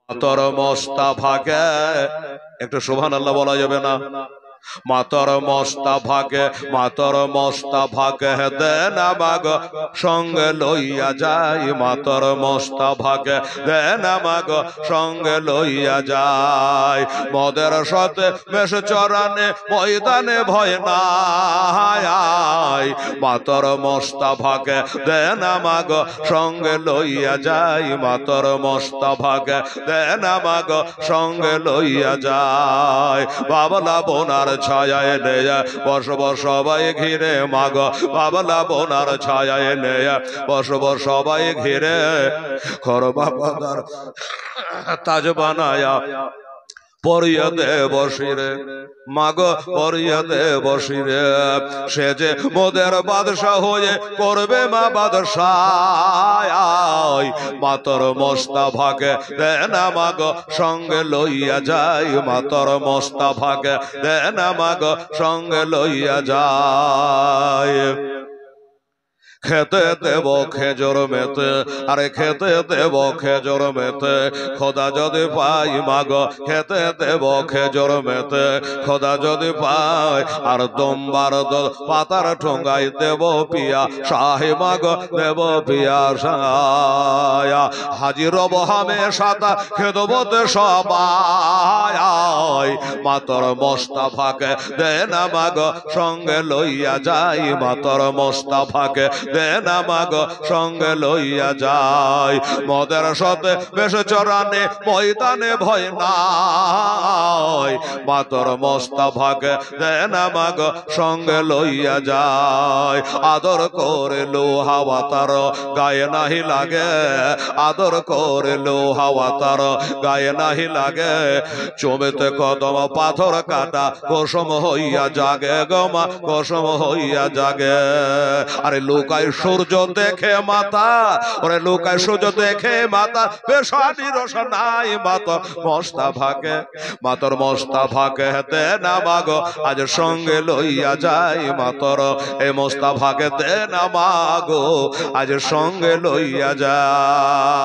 মাতর মোস্তাফাকে একটু সুবহানাল্লাহ বলা যাবে না? মাতর মোস্তাফাকে দেন আমাগ সঙ্গে লইয়া যাই, মাতর মোস্তাফাকে দেন আমাগ সঙ্গে লইয়া যাই। মদের সাথে মেষ চরানে ময়দানে ভয় নাই, মাতর মোস্তাফাকে দেন আমাগ সঙ্গে লইয়া যাই, মাতর মোস্তাফাকে দেন আমাগ সঙ্গে লইয়া যাই। বাবলা বোনার ছায়ায় নেয়া বসব সবাই ঘিরে মাগ, বাবলা বোনার ছায়ায় নেয়া বসব সবাই ঘিরে, খর বাবার তাজ বানায়া পরিয়া দে বসিরে মাগ, পরিয়া দে বসিরে। সে যে মোদের বাদশাহ হয়ে করবে মা বাদশাহ, মাতর মোস্তাফাকে দেন আমাগ সঙ্গে লইয়া যাই, মাতর মোস্তাফাকে দেন আমাগ সঙ্গে লইয়া যাই। খেতে দেব খেজুর মেতে, আরে খেতে দেব খেজুর মেতে, খোদা যদি পাই মাগ খেতে দেব খেজুর মেতে, খোদা যদি পাই। আর দমবার পাতার ঠোঙ্গাই দেব পিয়া শাহে মাগ, দেব পিয়া শায়া। হাজির রব হামেশা খেদবতে সবাই, মাতর মোস্তাফাকে দেন আমাগ সঙ্গে লইয়া যাই, মাতর মোস্তাফাকে দেন আমাগ সঙ্গে লইয়া যাই। মদের সাথে বেশ চরানে ময়দানে ভয় নাই, মাতর মোস্তাফাকে দেন আমাগ সঙ্গে লইয়া যাই। আদর করে লোহাওয়া তার গায়ে নাহি লাগে, আদর করে লোহাওয়া তার গায়ে নাহি লাগে। চমেতে কদম পাথর কাটা কোসম হইয়া জাগে গমা, কোসম হইয়া জাগে। আরে লুকায় সূর্য দেখে মাথা, ওরে লুকায় সূর্য দেখে মাথা, পেশানি রস নাই মাতর মোস্তাফাকে, মাতর মোস্তাফাকে দেন আমাগ আজ সঙ্গে লইয়া যাই, মাতর এ মোস্তাফাকে দেন আমাগ আজ সঙ্গে লইয়া যায়।